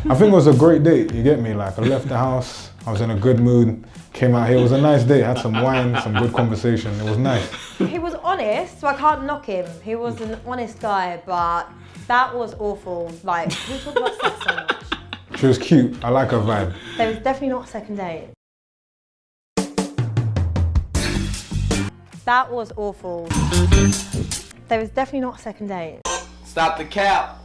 I think it was a great date, you get me? Like, I left the house, I was in a good mood, came out here, it was a nice day, had some wine, some good conversation, it was nice. He was honest, so I can't knock him. He was an honest guy, but that was awful. Like, we talk about sex so much. She was cute, I like her vibe. There was definitely not a second date. That was awful. There was definitely not a second date. Stop the cap.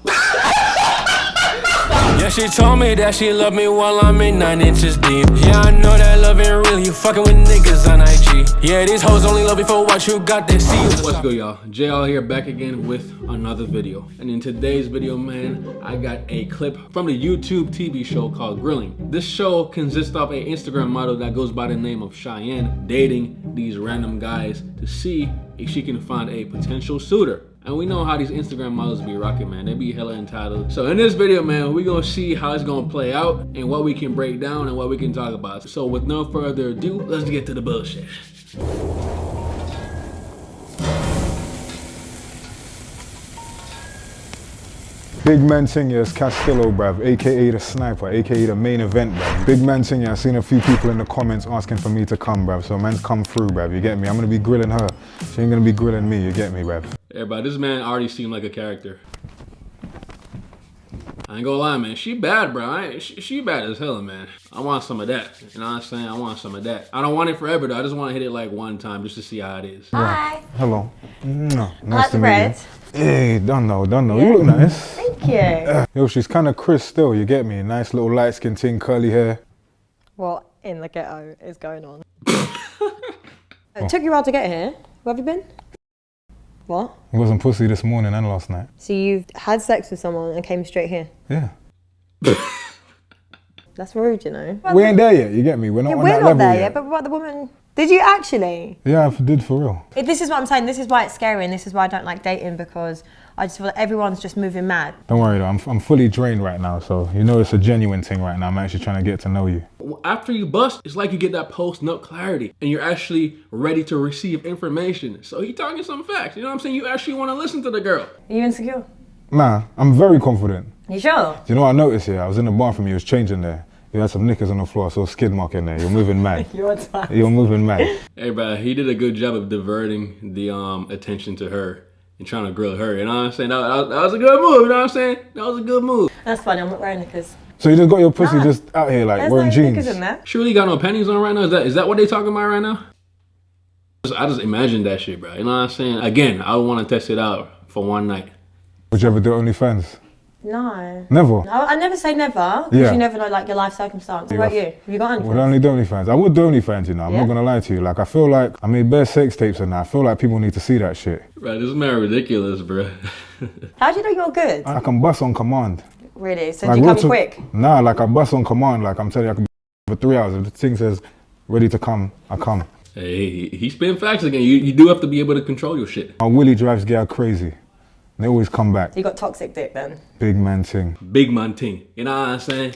Yeah, she told me that she loved me while I'm in 9 inches deep. Yeah, I know that love ain't real, you fucking with niggas on IG. Yeah, these hoes only love you for what you got, they see you. What's good, y'all? JL here, back again with another video. And in today's video, man, I got a clip from the YouTube TV show called Grilling. This show consists of an Instagram model that goes by the name of Cheyenne dating these random guys to see if she can find a potential suitor. And we know how these Instagram models be rocking, man. They be hella entitled. So in this video, man, we gonna see how it's gonna play out and what we can break down and what we can talk about. So with no further ado, let's get to the bullshit. Big man thing here is Castillo, bruv, aka the sniper, aka the main event, bruv. Big man thing here, I've seen a few people in the comments asking for me to come, bruv. So man's come through, bruv, you get me? I'm gonna be grilling her. She ain't gonna be grilling me, you get me, bruv. Everybody, this man already seemed like a character. I ain't gonna lie, man. She bad, bro. She bad as hell, man. I want some of that. You know what I'm saying? I want some of that. I don't want it forever, though. I just want to hit it like one time just to see how it is. Hi. Hello. No, I nice like to the meet red. you. Hey, don't know. Yeah. You look nice. Thank you. Yo, she's kind of crisp still, you get me? Nice little light skin thing, curly hair. What in the ghetto is going on? It took you a while to get here. Where have you been? What? I wasn't pussy this morning and last night. So you've had sex with someone and came straight here? Yeah. That's rude, you know. We ain't there yet, you get me? We're not Yeah, on we're that not level there yet. yet, but what the woman... Did you actually? Yeah, I did for real. This is what I'm saying. This is why it's scary, and this is why I don't like dating, because I just feel like everyone's just moving mad. Don't worry though, I'm fully drained right now, so you know it's a genuine thing right now. I'm actually trying to get to know you. After you bust, it's like you get that post-nut clarity and you're actually ready to receive information. So he talking some facts, you know what I'm saying? You actually want to listen to the girl. Are you insecure? Nah, I'm very confident. You sure? Do you know what I noticed here? I was in the bathroom, you was changing there. You had some knickers on the floor, I saw a skid mark in there. You're moving mad. You're tight. You're moving mad. Hey, bro, he did a good job of diverting the attention to her and trying to grill her. You know what I'm saying? That was a good move, you know what I'm saying? That was a good move. That's funny, I'm not wearing knickers. So you just got your pussy just out here like There's wearing no jeans? knickers in there. She really got no panties on right now? Is that what they talking about right now? I just imagined that shit, bro. You know what I'm saying? Again, I want to test it out for one night. Would you ever do OnlyFans? No. Never? No, I never say never, because Yeah. you never know like your life circumstance. What about you? Have you got anything? Would only do OnlyFans. I would do OnlyFans, you know. I'm Yeah? not gonna lie to you. Like I feel like I made bare sex tapes and I feel like people need to see that shit. Bro, this man ridiculous, bro. How do you know you're good? I can bust on command. Really? So Like, do you come real quick? Nah, like I bust on command. Like I'm telling you, I can be for 3 hours. If the thing says ready to come, I come. Hey, he spitting facts again. You do have to be able to control your shit. My willy drives girl crazy. They always come back. You got toxic dick then? Big man thing. Big man ting. You know what I'm saying?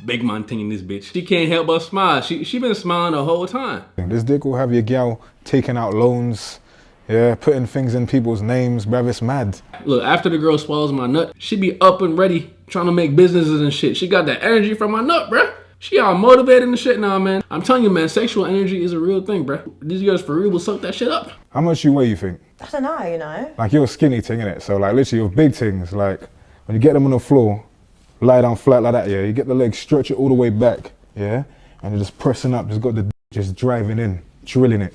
Big man ting in this bitch. She can't help but smile. She been smiling the whole time. This dick will have your gal taking out loans, yeah, putting things in people's names, bruv, it's mad. Look, after the girl swallows my nut, she be up and ready trying to make businesses and shit. She got that energy from my nut, bruh. She all motivated and shit now, man. I'm telling you, man, sexual energy is a real thing, bruh. These girls for real will suck that shit up. How much you weigh, you think? I don't know, you know. Like you're a skinny thing, innit? So like literally your big things, like when you get them on the floor, lie down flat like that, yeah, you get the legs, stretch it all the way back, yeah? And you're just pressing up, just got the just driving in, drilling it.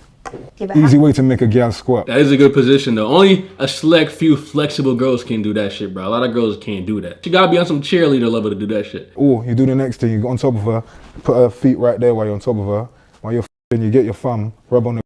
Give it Easy way to make a gal squat. That is a good position, though. Only a select few flexible girls can do that shit, bro. A lot of girls can't do that. She gotta be on some cheerleader level to do that shit. Or you do the next thing, you go on top of her, put her feet right there while you're on top of her, while you're f***ing, you get your thumb, rub on the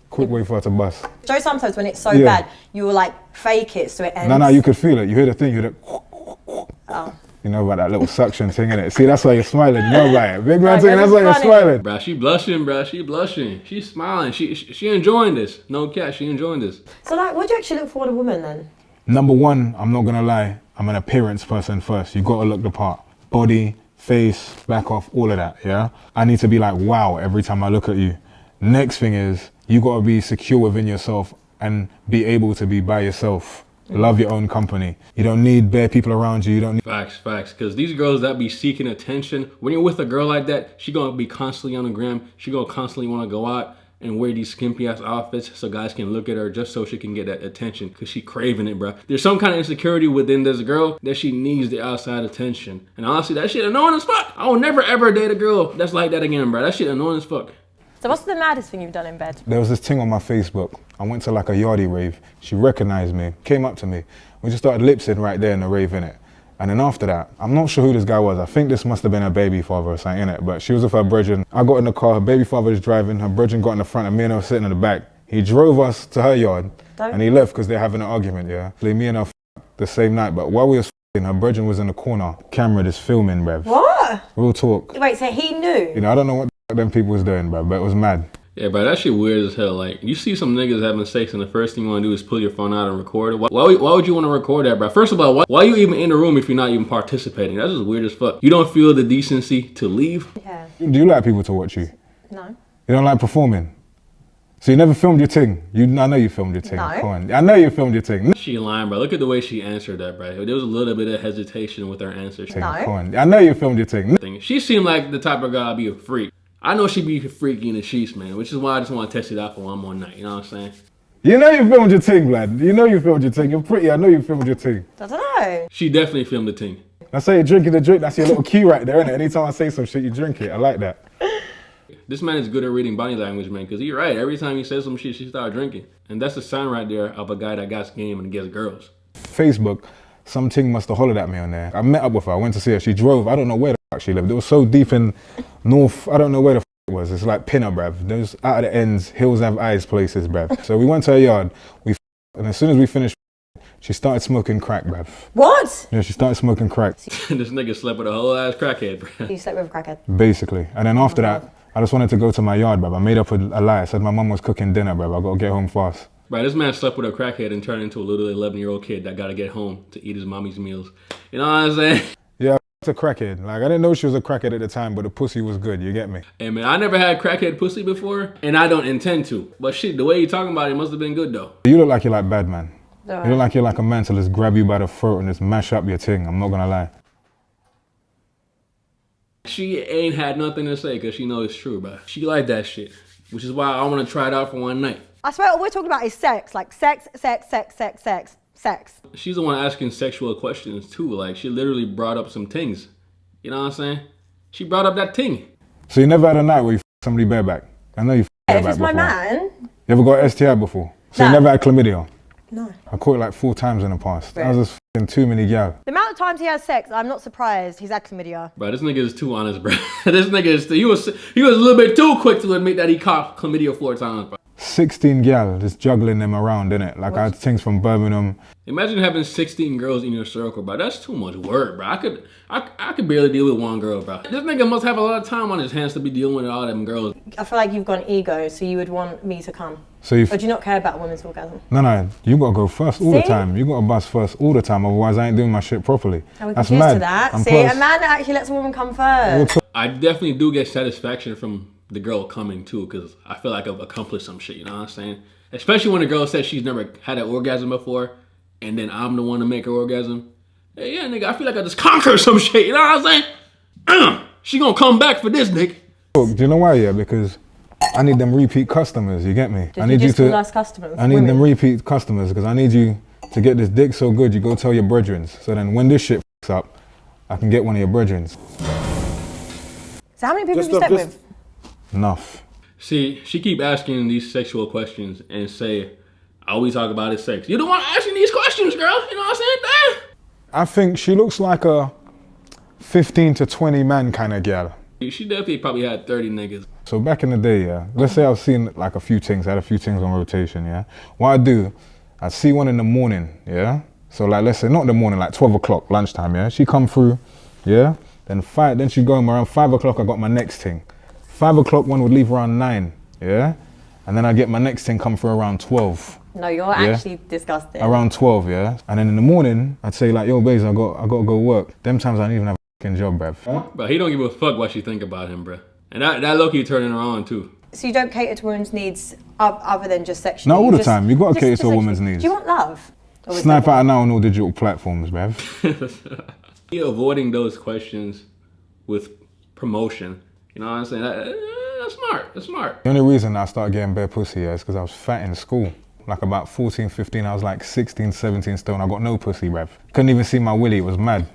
quick way for her to bust. Joe, sometimes when it's so Yeah. bad, you will like fake it so it ends. No, you could feel it. You hear the thing, you hear the... Oh. You know about that little suction thing, innit? See, that's why you're smiling. You know about it. Big man Right, thing, that's why you're funny. smiling. Bruh, she blushing, bruh. She blushing. She's smiling. She enjoying this. No cat, she enjoying this. So like, what do you actually look for in a woman then? Number one, I'm not gonna lie, I'm an appearance person first. You gotta look the part. Body, face, back off, all of that, yeah? I need to be like, wow, every time I look at you. Next thing is, you gotta be secure within yourself and be able to be by yourself. Love your own company. You don't need bare people around you. You don't need... Facts. Because these girls that be seeking attention, when you're with a girl like that, she gonna be constantly on the gram. She gonna constantly want to go out and wear these skimpy ass outfits so guys can look at her just so she can get that attention because she craving it, bro. There's some kind of insecurity within this girl that she needs the outside attention. And honestly, that shit annoying as fuck. I will never ever date a girl that's like that again, bro. That shit annoying as fuck. So what's the maddest thing you've done in bed? There was this thing on my Facebook. I went to like a yardie rave. She recognized me, came up to me. We just started lip-syncing right there in the rave, innit? And then after that, I'm not sure who this guy was. I think this must have been her baby father or something, innit? But she was with her brethren. I got in the car, her baby father was driving, her brethren got in the front, and me and her were sitting in the back. He drove us to her yard, and he left because they're having an argument, yeah? Me and her the same night, but while we was her brethren was in the corner. Camera just filming, bruv. What? Real talk. Wait, so he knew? You know, I don't know what them people was doing, bruv, but it was mad. Yeah, bro, that shit weird as hell. Like, you see some niggas having sex and the first thing you want to do is pull your phone out and record it. Why would you want to record that, bro? First of all, why are you even in the room if you're not even participating? That's just weird as fuck. You don't feel the decency to leave? Yeah. Do you like people to watch you? No. You don't like performing? So you never filmed your thing? I know you filmed your thing. No. Come on. I know you filmed your thing. She lying, bro. Look at the way she answered that, bro. There was a little bit of hesitation with her answer. No. Come on. I know you filmed your thing. She seemed like the type of girl I'd be a freak. I know she'd be freaky in the sheets, man, which is why I just want to test it out for one more night. You know what I'm saying? You know you filmed your thing, lad. You know you filmed your thing. You're pretty. I know you filmed your thing. I don't know. She definitely filmed the thing. I say you're drinking the drink. That's your little key right there, innit? Anytime I say some shit, you drink it. I like that. This man is good at reading body language, man, because he's right. Every time he says some shit, she starts drinking. And that's a sign right there of a guy that got game and gets girls. Facebook, something must have hollered at me on there. I met up with her. I went to see her. She drove. I don't know where the fuck she lived. It was so deep in north. I don't know where the fuck it was. It's like Pinner, bruv. Those out of the ends, hills have eyes places, bruv. So we went to her yard. And as soon as we finished, she started smoking crack, bruv. What? Yeah, she started smoking crack. This nigga slept with a whole ass crackhead, bro. You slept with a crackhead? Basically. And then after that, I just wanted to go to my yard, bruv. I made up a lie. I said my mum was cooking dinner, bruv. I gotta get home fast. Right, this man slept with a crackhead and turned into a little 11-year-old kid that gotta get home to eat his mommy's meals. You know what I'm saying? Yeah, a crackhead. Like, I didn't know she was a crackhead at the time, but the pussy was good, you get me? Hey man, I never had crackhead pussy before, and I don't intend to. But shit, the way you talking about it must have been good though. You look like you're like bad man. Right. You look like you're like a man to just grab you by the throat and just mash up your thing. I'm not gonna lie. She ain't had nothing to say because she knows it's true, bro. She like that shit, which is why I want to try it out for one night. I swear all we're talking about is sex. Like sex. She's the one asking sexual questions too. Like, she literally brought up some things. You know what I'm saying? She brought up that thing. So you never had a night where you somebody bareback? I know you If bareback it's my before. man. You ever got STI before? So No. you never had chlamydia? No. I caught it like 4 times in the past. Right. I was just f***ing too many gal. The amount of times he has sex, I'm not surprised. He's had chlamydia. Bro, this nigga is too honest, bro. This nigga is he was a little bit too quick to admit that he caught chlamydia 4 times, bro. 16 gal, just juggling them around, innit? Like, I had things from Birmingham. Imagine having 16 girls in your circle, bro. That's too much work, bro. I could barely deal with one girl, bro. This nigga must have a lot of time on his hands to be dealing with all them girls. I feel like you've got an ego, so you would want me to come. So you... Or do you not care about women's orgasm? No, you gotta go first all the See? time. You gotta bust first all the time, otherwise I ain't doing my shit properly. And we That's get used mad. to that. And See, plus- a man that actually lets a woman come first. I definitely do get satisfaction from the girl coming too, because I feel like I've accomplished some shit, you know what I'm saying? Especially when a girl says she's never had an orgasm before, and then I'm the one to make her orgasm. Hey, yeah, nigga, I feel like I just conquered some shit, you know what I'm saying? She gonna come back for this, nigga. Look, do you know why? Yeah, because I need them repeat customers, you get me? Did I need you just call us customers? I need Women? them repeat customers, because I need you to get this dick so good, you go tell your brethren. So then when this shit f***s up, I can get one of your brethren. So how many people have you slept with? Enough. See, she keep asking these sexual questions and say, all we talk about is sex. You don't want to ask me these questions, girl. You know what I'm saying? Damn. I think she looks like a 15 to 20 man kind of gal. She definitely probably had 30 niggas. So back in the day, yeah, let's say I've seen like a few things, I had a few things on rotation, yeah. What I do, I see one in the morning, yeah. So like, let's say not in the morning, like 12 o'clock, lunchtime, yeah. She come through, yeah. Then she go home around 5 o'clock, I got my next thing. 5 o'clock one would leave around 9, yeah. And then I get my next thing come through around 12. No, you're actually disgusting. Around 12, yeah. And then in the morning, I'd say like, yo, babes, I got to go work. Them times I don't even have a fucking job, bruv. But he don't give a fuck what she think about him, bruh. And that low-key turning her on, too. So you don't cater to women's needs other than just sexually? Not all the time. You got to cater to a woman's needs. Do you want love? Snipe out now on all digital platforms, bruv. You're avoiding those questions with promotion. You know what I'm saying? That's smart. That's smart. The only reason I started getting bare pussy is because I was fat in school. Like about 14, 15, I was like 16, 17 stone. I got no pussy, bruv. Couldn't even see my willy, it was mad.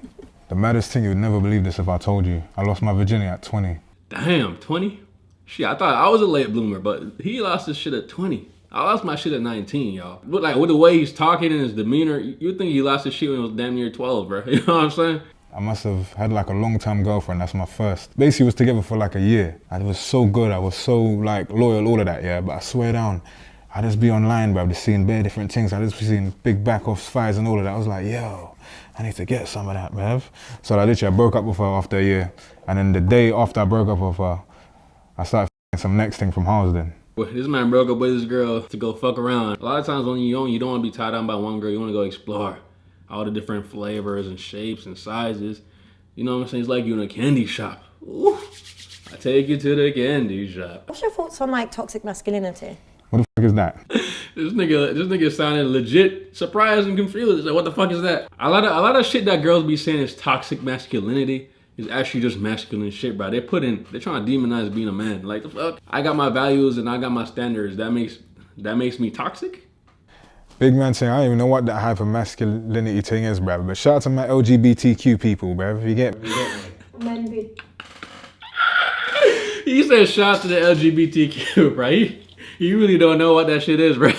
The maddest thing, you would never believe this if I told you. I lost my virginity at 20. Damn, 20? Shit, I thought I was a late bloomer, but he lost his shit at 20. I lost my shit at 19, y'all. But like with the way he's talking and his demeanor, you'd think he lost his shit when he was damn near 12, bro. You know what I'm saying? I must have had like a long-time girlfriend, that's my first. Basically, we was together for like a year. And it was so good, I was so like loyal, all of that, yeah. But I swear down, I just be online, bro, just seeing bare different things. I just be seeing big back-off spies and all of that. I was like, yo, I need to get some of that, bruv. So I literally broke up with her after a year. And then the day after I broke up with her, I started some next thing from Harlesden. This man broke up with his girl to go fuck around. A lot of times when you don't want to be tied down by one girl, you want to go explore all the different flavors and shapes and sizes. You know what I'm saying? It's like you in a candy shop. Ooh, I take you to the candy shop. What's your thoughts on like toxic masculinity? What the fuck is that? This nigga sounded legit surprised and confused. Like, what the fuck is that? A lot of shit that girls be saying is toxic masculinity is actually just masculine shit, bro. They're trying to demonize being a man. Like, the fuck? I got my values and I got my standards. That makes me toxic? Big man saying, I don't even know what that hyper masculinity thing is, bruv. But shout out to my LGBTQ people, bruv. You get me? Men be. He said shout out to the LGBTQ, right? You really don't know what that shit is, bro.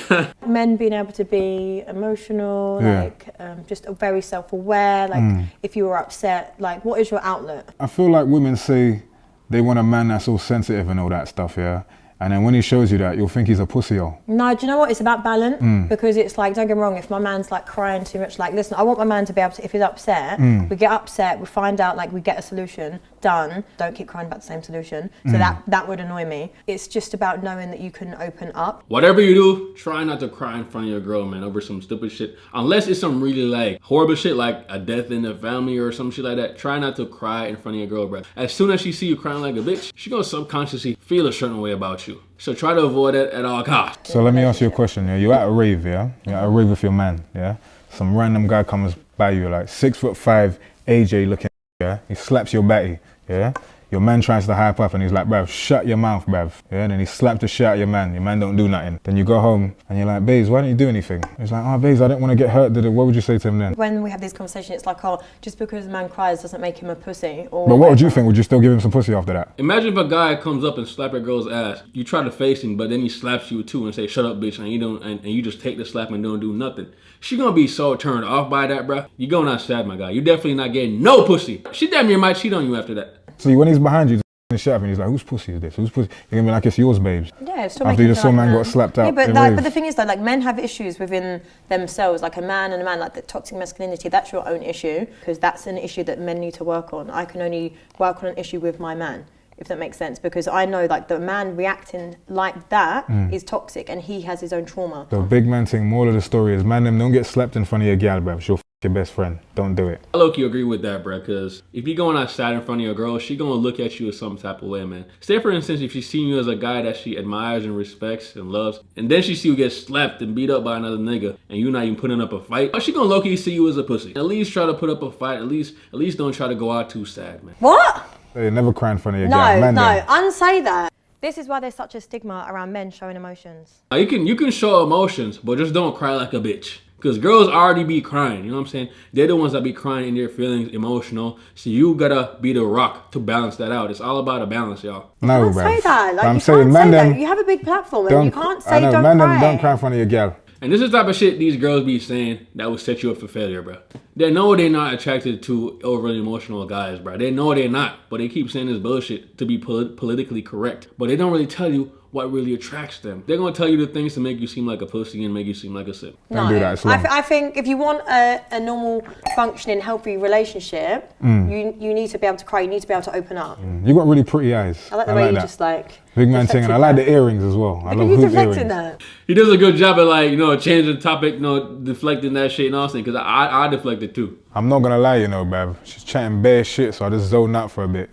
Men being able to be emotional, Yeah. like just very self-aware. Like if you were upset, like what is your outlet? I feel like women say they want a man that's all sensitive and all that stuff, yeah? And then when he shows you that, you'll think he's a pussy-o. No, do you know what? It's about balance because it's like, don't get me wrong, if my man's like crying too much, like listen, I want my man to be able to, if he's upset, we get upset, we find out, like we get a solution, done. Don't keep crying about the same solution. So that would annoy me. It's just about knowing that you can open up. Whatever you do, try not to cry in front of your girl, man, over some stupid shit. Unless it's some really like horrible shit, like a death in the family or some shit like that. Try not to cry in front of your girl, bro. As soon as she see you crying like a bitch, she gonna subconsciously feel a certain way about you. So try to avoid it at all costs. So let me ask you a question, yeah? You're at a rave, yeah? You're at a rave with your man, yeah? Some random guy comes by you, like 6'5", AJ looking, yeah? He slaps your batty, yeah? Your man tries to hype up and he's like, bruv, shut your mouth, bruv. Yeah, and then he slaps the shit out of your man. Your man don't do nothing. Then you go home and you're like, babes, why don't you do anything? He's like, oh, babes, I didn't want to get hurt. What would you say to him then? When we have this conversation, it's like, oh, just because a man cries doesn't make him a pussy. Or But what would you think? Would you still give him some pussy after that? Imagine if a guy comes up and slap a girl's ass. You try to face him, but then he slaps you too and say, shut up, bitch, and you just take the slap and don't do nothing. She gonna be so turned off by that, bruh. You going outside, my guy. You definitely not getting no pussy. She damn near might cheat on you after that. See, when he's behind you, the shit and he's like, whose pussy is this? Whose pussy? You're gonna be like, it's yours, babes. Yeah, it's still after you just saw like man got slapped out. Yeah, but the thing is though, like men have issues within themselves, like a man, like the toxic masculinity, that's your own issue, because that's an issue that men need to work on. I can only work on an issue with my man, if that makes sense, because I know like the man reacting like that is toxic and he has his own trauma. The big man thing, moral of the story is, man, them don't get slapped in front of your gal, bruv. She'll f your best friend. Don't do it. I low-key agree with that, bro, because if you going outside in front of your girl, she gonna look at you in some type of way, man. Say, for instance, if she's seeing you as a guy that she admires and respects and loves, and then she see you get slapped and beat up by another nigga, and you not even putting up a fight, she gonna low-key see you as a pussy. At least try to put up a fight. At least don't try to go out too sad, man. What? They never cry in front of your gal. Man, No, them. unsay that. This is why there's such a stigma around men showing emotions. You can show emotions, but just don't cry like a bitch. Because girls already be crying, you know what I'm saying? They're the ones that be crying in their feelings, emotional. So you gotta be the rock to balance that out. It's all about a balance, y'all. No, You bruv. can't say that. Like, I'm you saying, can't man, say them that. You have a big platform and don't. you can't I say know, don't man, cry. them don't cry in front of your gal. And this is the type of shit these girls be saying that will set you up for failure, bro. They know they're not attracted to overly emotional guys, bro. They know they're not, but they keep saying this bullshit to be politically correct. But they don't really tell you what really attracts them. They're gonna tell you the things to make you seem like a pussy and make you seem like a simp. Don't do that, it's wrong. I think if you want a normal, functioning, healthy relationship, you need to be able to cry. You need to be able to open up. You got really pretty eyes. I like the way you that. just like. Big man thing, and I like the earrings as well. I love you hoop deflecting earrings. that. He does a good job at like, changing the topic, deflecting that shit and all that, because I deflected too. I'm not gonna lie, bruv. She's chatting bare shit, so I just zoned out for a bit.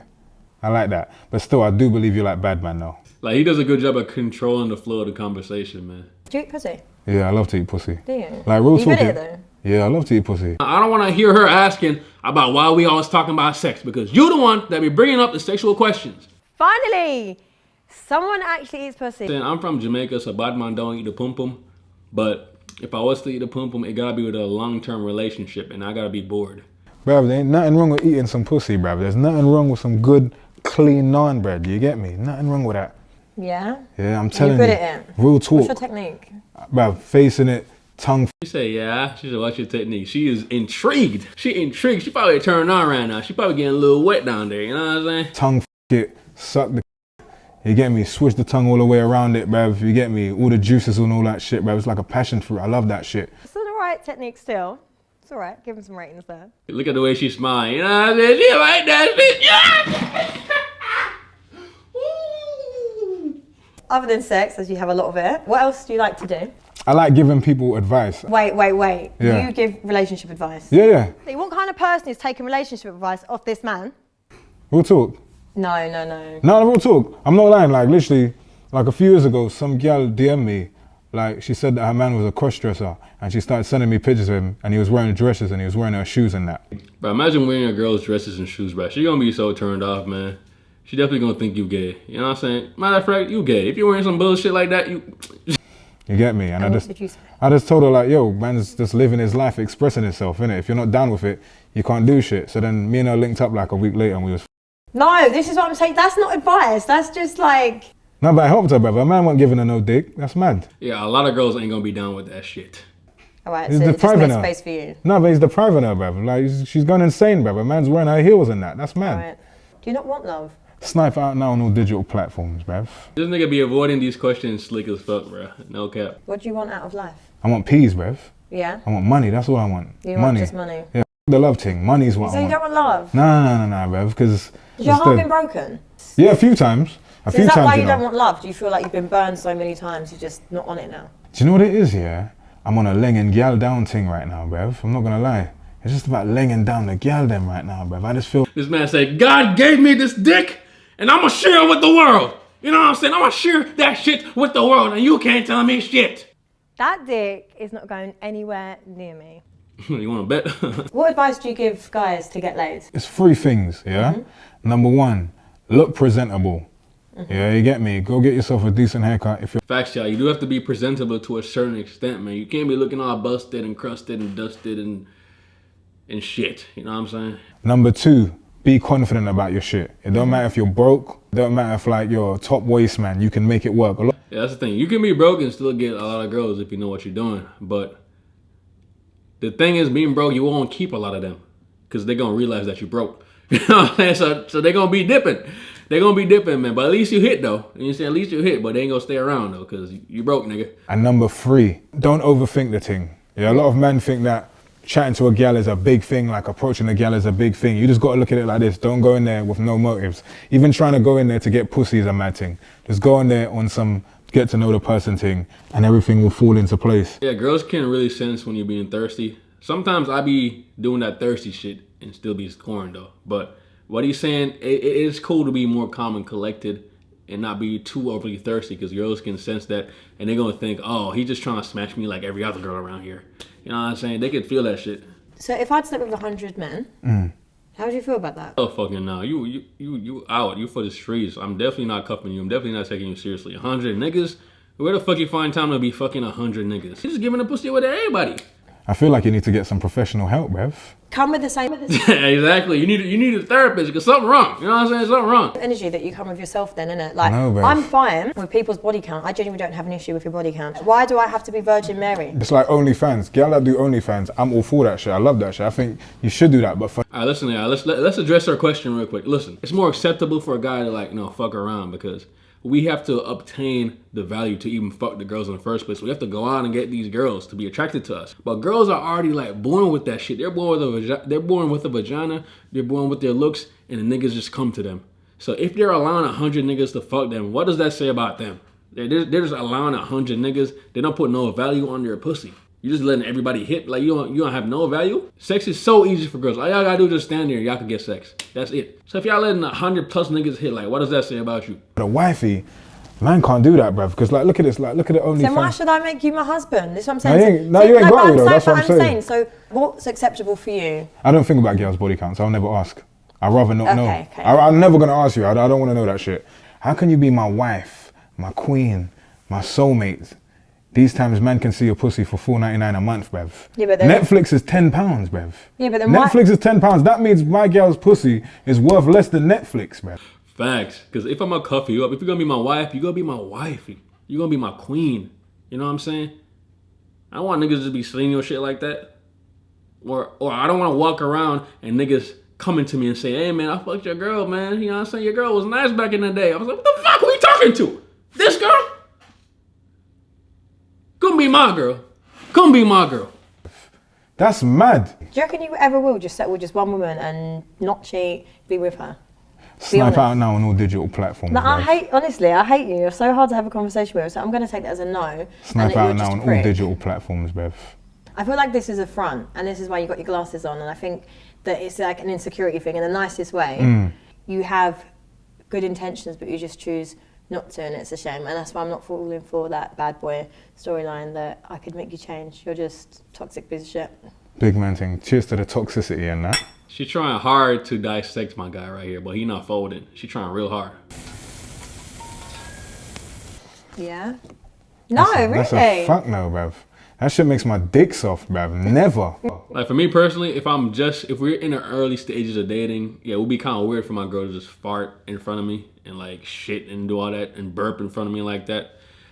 I like that. But still, I do believe you like bad man though. Like, he does a good job of controlling the flow of the conversation, man. Do you eat pussy? Yeah, I love to eat pussy. Do you? Like, real You good talking. at it though? Yeah, I love to eat pussy. I don't want to hear her asking about why we always talking about sex, because you the one that be bringing up the sexual questions. Finally, someone actually eats pussy. And I'm from Jamaica, so bad man don't eat the pum pum. But if I was to eat the pum pum, it gotta be with a long-term relationship, and I gotta be bored. Bruv, there ain't nothing wrong with eating some pussy, bruv. There's nothing wrong with some good, clean naan bread. You get me? Nothing wrong with that. Yeah? Yeah, I'm telling you. You're good at it. Real talk. What's your technique? Bruv, facing it, tongue. She said, yeah. She said, what's your technique? She is intrigued. She intrigued. She probably turned on right now. She probably getting a little wet down there. You know what I'm saying? Tongue it, suck the. You get me? Switch the tongue all the way around it, bruv. You get me? All the juices and all that shit, bruv. It's like a passion fruit. I love that shit. It's the right technique still. It's all right. Give him some ratings there. Look at the way she's smiling. You know what I'm saying? She like that shit. Yeah! Woo! Other than sex, as you have a lot of it, what else do you like to do? I like giving people advice. Wait. Yeah. You give relationship advice? Yeah. What kind of person is taking relationship advice off this man? Real talk. No. No, real talk. I'm not lying. Like, literally, like a few years ago, some girl DM'd me. Like, she said that her man was a cross-dresser, and she started sending me pictures of him, and he was wearing dresses, and he was wearing her shoes and that. Bro, imagine wearing a girl's dresses and shoes, bro. She gonna be so turned off, man. She definitely gonna think you gay. You know what I'm saying? Matter of fact, you gay. If you're wearing some bullshit like that, you... You get me? And what did you say? I just told her, like, yo, man's just living his life, expressing himself, innit? If you're not down with it, you can't do shit. So then me and her linked up like a week later, and we was... No, this is what I'm saying. That's not advice. That's just like... No, but I helped her, brother. A man wasn't giving her no dick. That's mad. Yeah, a lot of girls ain't gonna be down with that shit. All right, He's so it just depriving makes her. space for you. No, but he's depriving her, brother. Like, she's going insane, brother. Man's wearing her heels and that. That's mad. All right. Do you not want love? Snipe out now on all digital platforms, bruv. This nigga be avoiding these questions slick as fuck, bro. No cap. What do you want out of life? I want peas, bruv. Yeah? I want money. That's all I want. You want just money? Yeah, the love thing. Money's what So I you want. don't want love? No, bruv, because... Has your heart been broken? Yeah, a few times. A So few is that times, why you know. don't want love? Do you feel like you've been burned so many times, you're just not on it now? Do you know what it is, yeah? I'm on a laying gal down thing right now, bruv. I'm not gonna lie. It's just about laying down the gal them right now, bruv. I just feel... This man said, God gave me this dick, and I'ma share it with the world. You know what I'm saying? I'ma share that shit with the world, and you can't tell me shit. That dick is not going anywhere near me. You wanna bet? What advice do you give guys to get laid? It's three things, yeah? Number one, look presentable. Yeah, you get me? Go get yourself a decent haircut. If you're... Facts, y'all. You do have to be presentable to a certain extent, man. You can't be looking all busted and crusted and dusted and shit. You know what I'm saying? Number two, be confident about your shit. It don't matter if you're broke. It don't matter if like you're a top waist man. You can make it work. Yeah, that's the thing. You can be broke and still get a lot of girls if you know what you're doing. But the thing is, being broke, you won't keep a lot of them because they're going to realize that you're broke. You know what I'm saying? So they're going to be dipping. They're going to be dipping, man. But at least you hit, though. And you say at least you hit, but they ain't going to stay around, though, because you broke, nigga. And number three, don't overthink the thing. Yeah, a lot of men think that chatting to a gal is a big thing, like approaching a gal is a big thing. You just got to look at it like this. Don't go in there with no motives. Even trying to go in there to get pussy is a mad thing. Just go in there on some get to know the person thing, and everything will fall into place. Yeah, girls can really sense when you're being thirsty. Sometimes I be doing that thirsty shit and still be scoring, though. But what he's saying, it is cool to be more calm and collected and not be too overly thirsty, because girls can sense that and they're going to think, oh, he's just trying to smash me like every other girl around here. You know what I'm saying? They can feel that shit. So if I'd slept with 100 men, how would you feel about that? Oh, fucking no. You out. You for the streets. I'm definitely not cuffing you. I'm definitely not taking you seriously. 100 niggas? Where the fuck you find time to be fucking 100 niggas? You're just giving a pussy away to everybody. I feel like you need to get some professional help, bruv. Come with the same Exactly. You need a therapist because something wrong. You know what I'm saying? Something wrong. energy that you come with yourself then, innit? Like, No, babe. I'm fine with people's body count. I genuinely don't have an issue with your body count. Why do I have to be Virgin Mary? It's like OnlyFans. Girl that do OnlyFans, I'm all for that shit. I love that shit. I think you should do that, but for All right, listen, y'all. Let's address our question real quick. Listen, it's more acceptable for a guy to like, fuck around because we have to obtain the value to even fuck the girls in the first place. We have to go out and get these girls to be attracted to us. But girls are already like born with that shit. They're born with a vagina. They're born with their looks, and the niggas just come to them. So if they're allowing 100 niggas to fuck them, what does that say about them? They're just allowing 100 niggas. They don't put no value on their pussy. You're just letting everybody hit. Like, you don't have no value. Sex is so easy for girls. All y'all gotta do is just stand there and y'all can get sex. That's it. So if y'all letting 100 plus niggas hit, like, what does that say about you? the wifey, Man can't do that, bruv. Because like, look at this. Like, look at the only. Then why fan- should I make you my husband? This is what I'm No, saying. you ain't- no, you ain't got but me though, that's what I'm saying. So what's acceptable for you? I don't think about girls' body counts. I'll never ask. I'd rather not know. Okay. I'm never gonna ask you. I don't want to know that shit. How can you be my wife, my queen, my soulmate? These times, man can see your pussy for $4.99 a month, bruv. Yeah, but then- Netflix is £10, bruv. Yeah, but then Netflix is £10. That means my girl's pussy is worth less than Netflix, bruv. Facts. Because if I'm gonna cuff you up, if you're gonna be my wife, you're gonna be my wife. You're gonna be my queen. You know what I'm saying? I don't want niggas to just be slinging your shit like that. Or I don't want to walk around and niggas coming to me and say, hey man, I fucked your girl, man. You know what I'm saying? Your girl was nice back in the day. I was like, what the fuck are we talking to? This girl? Couldn't be my girl. Couldn't be my girl. That's mad. Do you reckon you ever will just settle with just one woman and not cheat, be with her? Snipe honest. out now on all digital platforms. No, I bruv. honestly, I hate you. You're so hard to have a conversation with. So I'm going to take that as a no. Snipe and out you're now just on a all prick. digital platforms, bruv. I feel like this is a front, and this is why you got your glasses on. And I think that it's like an insecurity thing in the nicest way. You have good intentions, but you just choose not to, and it's a shame. And that's why I'm not falling for that bad boy storyline that I could make you change. You're just toxic piece of shit. Big man thing. Cheers to the toxicity and that. She trying hard to dissect my guy right here, but he not folding. She trying real hard. Yeah? No, That's really? a fuck no, bruv. That shit makes my dick soft, bruv. Never. Like for me personally, if we're in the early stages of dating, yeah, it would be kind of weird for my girl to just fart in front of me and like shit and do all that and burp in front of me like that.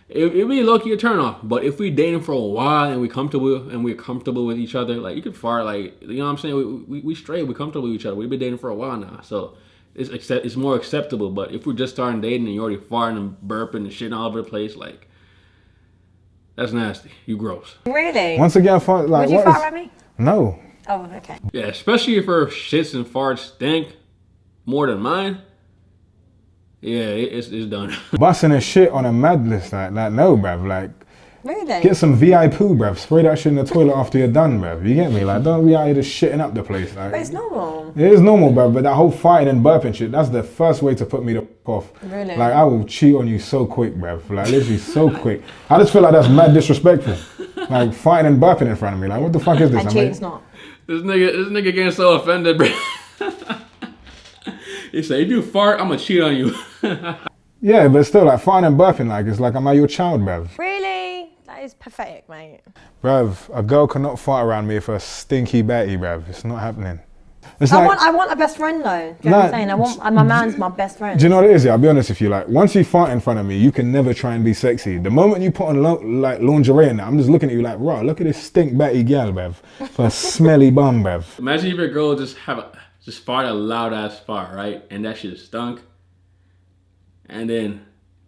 It'd be low-key a turn off. But if we dating for a while and we're comfortable with each other, like you could fart, like, you know what I'm saying? We straight, we're comfortable with each other. We've been dating for a while now, so it's more acceptable. But if we're just starting dating and you're already farting and burping and shitting all over the place, like, that's nasty. You gross. Really? Once again, like, Would you what fart is- around me? No. Oh, okay. Yeah, especially if her shits and farts stink more than mine. Yeah, it's done. Busting a shit on a mad list, like no, bruv. Like, Really? get some VI poo, bruv. Spray that shit in the toilet after you're done, bruv. You get me? Like, don't be out here just shitting up the place. Like, But it's normal. it is normal, bruv, but that whole fighting and burping shit, that's the first way to put me the f off. Really? Like, I will cheat on you so quick, bruv. Like, literally so quick. I just feel like that's mad disrespectful. Like, fighting and burping in front of me. Like, what the fuck is this? And I mean, cheating's not. This nigga getting so offended, bro. He said, if you fart, I'm gonna cheat on you. yeah, but still, like, farting and burping, like, it's like, am I your child, bruv? Really? That is pathetic, mate. Bruv, a girl cannot fart around me for a stinky Betty, bruv. It's not happening. It's I like, want a best friend though. Do you know what I'm saying? I want my man's my best friend. do you know what it is? Yeah, I'll be honest with you. Like, once you fart in front of me, you can never try and be sexy. The moment you put on like lingerie and that, I'm just looking at you like, bro, look at this stink Betty gal, bruv. For a smelly bum, bruv. Imagine if your girl just fart a loud ass fart, right? And that shit stunk. And then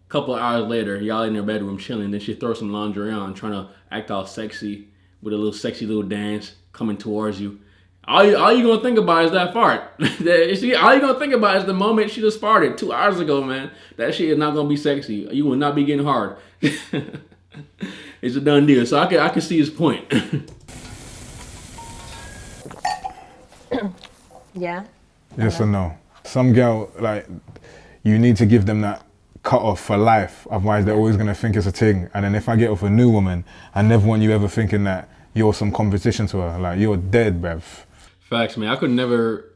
a couple of hours later, y'all in your bedroom chilling, then she throws some lingerie on, trying to act all sexy with a little sexy little dance coming towards you. All you gonna think about is that fart. All you gonna think about is the moment she just farted 2 hours ago, man. That shit is not gonna be sexy. You will not be getting hard. It's a done deal. So I can see his point. Yeah. Yes or no? Some girl, like, you need to give them that cut off for life. Otherwise, they're always gonna think it's a thing. And then if I get off a new woman, I never want you ever thinking that you're some competition to her. Like, you're dead, bruv. Facts, man. I could never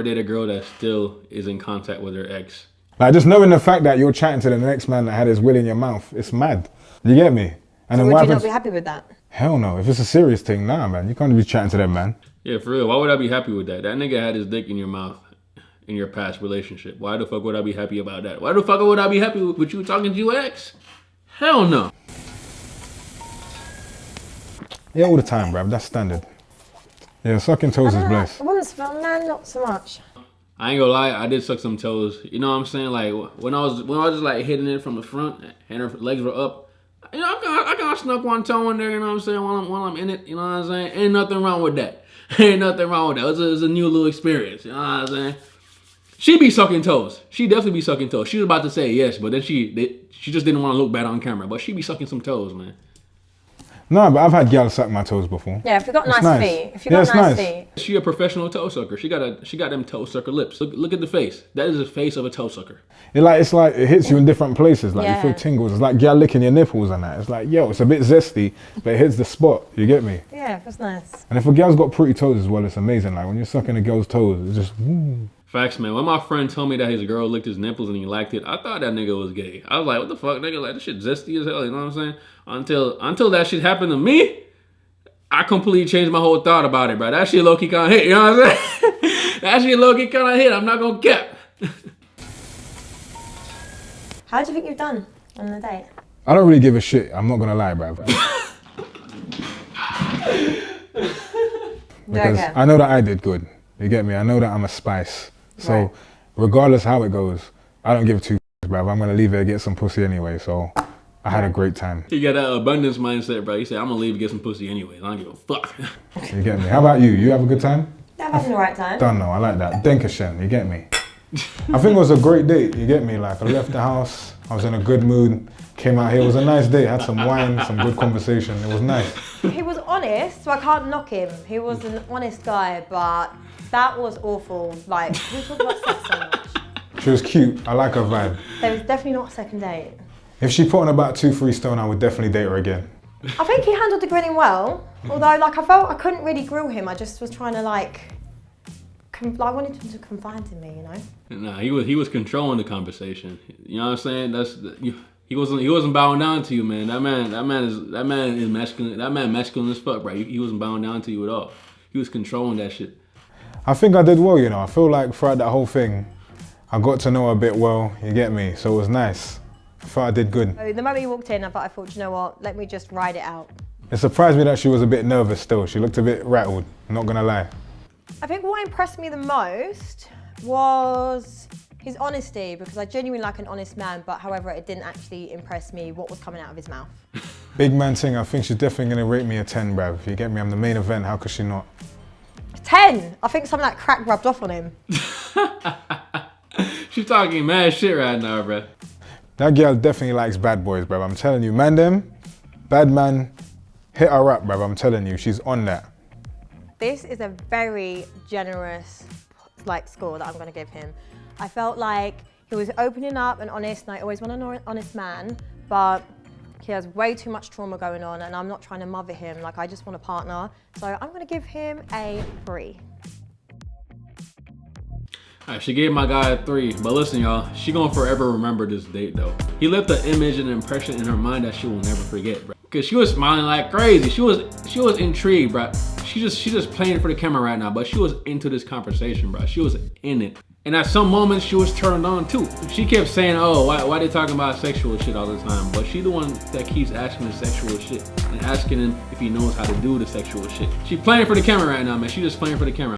date a girl that still is in contact with her ex. Like, just knowing the fact that you're chatting to the next man that had his will in your mouth, it's mad. You get me? And then Would what you not happens? be happy with that? Hell no. If it's a serious thing, nah, man. You can't be chatting to them, man. Yeah, for real. Why would I be happy with that? That nigga had his dick in your mouth in your past relationship. Why the fuck would I be happy about that? Why the fuck would I be happy with you talking to your ex? Hell no. Yeah, all the time, bruv. That's standard. Yeah, sucking toes is blessed. I want to smell, man, not so much. I ain't gonna lie, I did suck some toes. You know what I'm saying? Like when I was just like hitting it from the front and her legs were up, you know, I kind of snuck one toe in there. You know what I'm saying? While I'm in it, you know what I'm saying? Ain't nothing wrong with that. Ain't nothing wrong with that. It was a new little experience. You know what I'm saying? She be sucking toes. She definitely be sucking toes. She was about to say yes, but then she just didn't want to look bad on camera. But she be sucking some toes, man. No, but I've had girls suck my toes before. Yeah, if you've got It's nice nice. feet. If you've Yeah, got it's nice nice. feet. She a professional toe sucker. She got them toe sucker lips. Look at the face. That is the face of a toe sucker. It's like it hits you in different places. Like Yeah. you feel tingles. It's like girl licking your nipples and that. It's like, yo, it's a bit zesty, but it hits the spot. You get me? Yeah, that's nice. And if a girl's got pretty toes as well, it's amazing. Like when you're sucking a girl's toes, it's just, woo. Facts, man. When my friend told me that his girl licked his nipples and he liked it, I thought that nigga was gay. I was like, what the fuck, nigga? Like, this shit zesty as hell, you know what I'm saying? Until that shit happened to me, I completely changed my whole thought about it, bro. That shit low-key kind of hit, you know what I'm saying? That shit low-key kind of hit. I'm not gonna cap. How do you think you've done on the date? I don't really give a shit. I'm not gonna lie, bruv. Because Okay. I know that I did good. You get me? I know that I'm a spice. So Right. regardless how it goes, I don't give two bruv. I'm gonna leave it and get some pussy anyway. So I had a great time. He got that abundance mindset, bro. He said, I'm gonna leave and get some pussy anyway. I don't give a fuck. You get me? How about you? You have a good time? Yeah, I'm having the right time. Don't know. I like that. Denkashen. You get me? I think it was a great date. You get me? Like I left the house. I was in a good mood. Came out here. It was a nice day. Had some wine, some good conversation. It was nice. He was honest, so I can't knock him. He was an honest guy, but that was awful. Like, we talk about sex so much. She was cute. I like her vibe. There was definitely not a second date. If she put on about 2-3 stone, I would definitely date her again. I think he handled the grilling well, although like I felt I couldn't really grill him. I just was trying to like, I wanted him to confide in me, you know? Nah, he was controlling the conversation. You know what I'm saying? He wasn't bowing down to you, man. That man is masculine. That man masculine as fuck, bro. He wasn't bowing down to you at all. He was controlling that shit. I think I did well, you know. I feel like throughout that whole thing, I got to know her a bit well, you get me? So it was nice. I thought I did good. So the moment he walked in, I thought, you know what, let me just ride it out. It surprised me that she was a bit nervous still. She looked a bit rattled, not gonna lie. I think what impressed me the most was his honesty, because I genuinely like an honest man, but however, it didn't actually impress me what was coming out of his mouth. Big man thing, I think she's definitely gonna rate me a 10, bruv. You get me? I'm the main event, how could she not? 10! I think some of that crack rubbed off on him. She's talking mad shit right now, bro. That girl definitely likes bad boys, bruv. I'm telling you, man them, bad man, hit her up, bruv. I'm telling you, she's on that. This is a very generous score that I'm gonna give him. I felt like he was opening up and honest, and I always want an honest man, but he has way too much trauma going on, and I'm not trying to mother him. Like, I just want a partner. So I'm gonna give him a 3. Alright, she gave my guy a 3, but listen, y'all, she gonna forever remember this date, though. He left an image and an impression in her mind that she will never forget, bro. Cause she was smiling like crazy. She was intrigued, bro. She's just playing for the camera right now, but she was into this conversation, bro. She was in it. And at some moments, she was turned on too. She kept saying, oh, why they talking about sexual shit all the time? But she the one that keeps asking the sexual shit and asking him if he knows how to do the sexual shit. She playing for the camera right now, man. She just playing for the camera.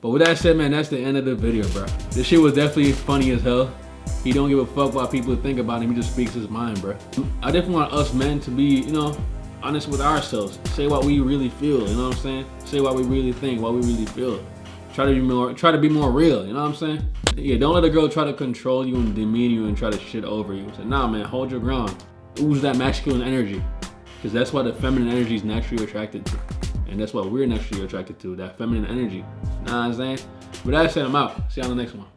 But with that said, man, that's the end of the video, bro. This shit was definitely funny as hell. He don't give a fuck what people think about him. He just speaks his mind, bro. I definitely want us men to be, you know, honest with ourselves. Say what we really feel, you know what I'm saying? Say what we really think, what we really feel. Try to be more real, you know what I'm saying? Yeah, don't let a girl try to control you and demean you and try to shit over you. Say, nah, man, hold your ground. Ooze that masculine energy. Because that's what the feminine energy is naturally attracted to. And that's what we're naturally attracted to, that feminine energy. Know what I'm saying? With that said, I'm out. See you on the next one.